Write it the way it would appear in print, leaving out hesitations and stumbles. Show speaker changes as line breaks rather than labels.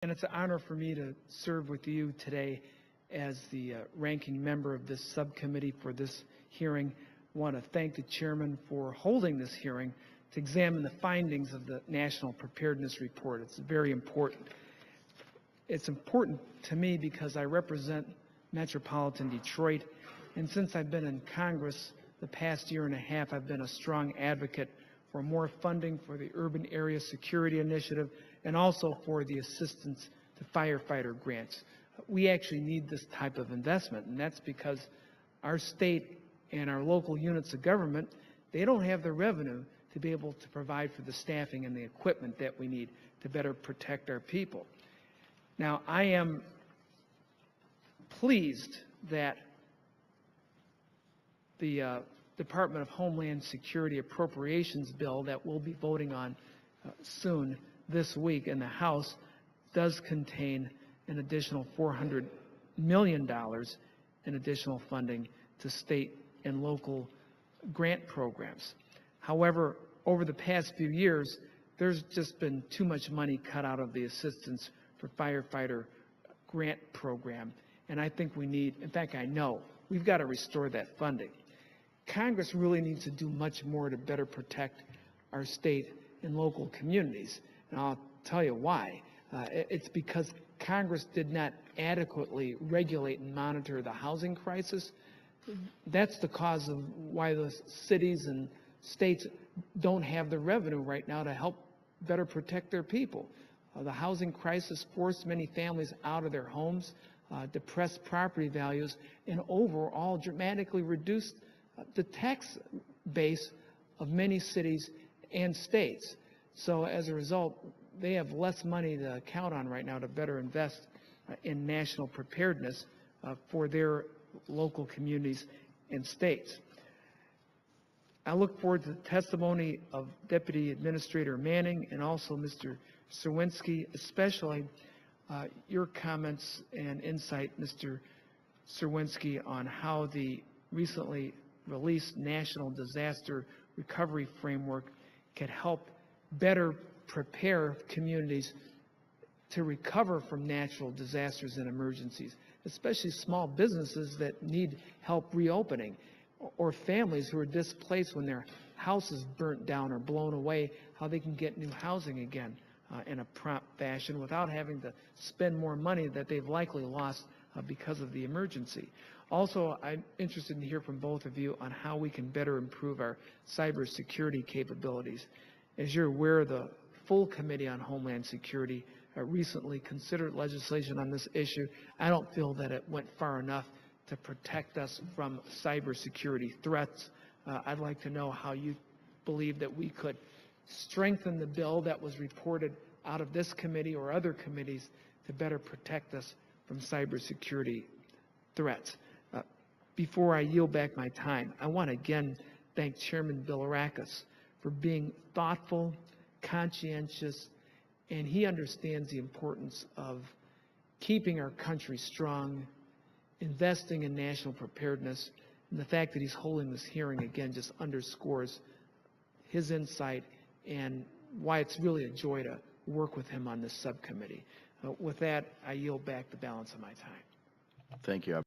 And it's an honor for me to serve with you today as the ranking member of this subcommittee for this hearing. I want to thank the chairman for holding this hearing to examine the findings of the National Preparedness Report. It's very important. It's important to me because I represent metropolitan Detroit, and since I've been in Congress the past year and a half, I've been a strong advocate for more funding for the Urban Area Security Initiative and also for the assistance to firefighter grants. We actually need this type of investment, and that's because our state and our local units of government, they don't have the revenue to be able to provide for the staffing and the equipment that we need to better protect our people. Now, I am pleased that the Department of Homeland Security appropriations bill that we'll be voting on soon this week in the House does contain an additional $400 million in additional funding to state and local grant programs. However, over the past few years, there's just been too much money cut out of the Assistance for Firefighter Grant Program, and I think we need, in fact, I know, we've got to restore that funding. Congress really needs to do much more to better protect our state and local communities, and I'll tell you why. It's because Congress did not adequately regulate and monitor the housing crisis. That's the cause of why the cities and states don't have the revenue right now to help better protect their people. The housing crisis forced many families out of their homes, depressed property values, and overall dramatically reduced the tax base of many cities and states. So as a result, they have less money to count on right now to better invest in national preparedness for their local communities and states. I look forward to the testimony of Deputy Administrator Manning and also Mr. Serwinski, especially your comments and insight, Mr. Serwinski, on how the recently released National Disaster Recovery Framework can help better prepare communities to recover from natural disasters and emergencies, especially small businesses that need help reopening, or families who are displaced when their house is burnt down or blown away, how they can get new housing again in a prompt fashion without having to spend more money that they've likely lost because of the emergency. Also, I'm interested to hear from both of you on how we can better improve our cybersecurity capabilities. As you're aware, the full Committee on Homeland Security recently considered legislation on this issue. I don't feel that it went far enough to protect us from cybersecurity threats. I'd like to know how you believe that we could strengthen the bill that was reported out of this committee or other committees to better protect us from cybersecurity threats. Before I yield back my time, I want to again thank Chairman Bilirakis for being thoughtful, conscientious, and he understands the importance of keeping our country strong, investing in national preparedness, and the fact that he's holding this hearing again just underscores his insight and why it's really a joy to work with him on this subcommittee. With that, I yield back the balance of my time.
Thank you.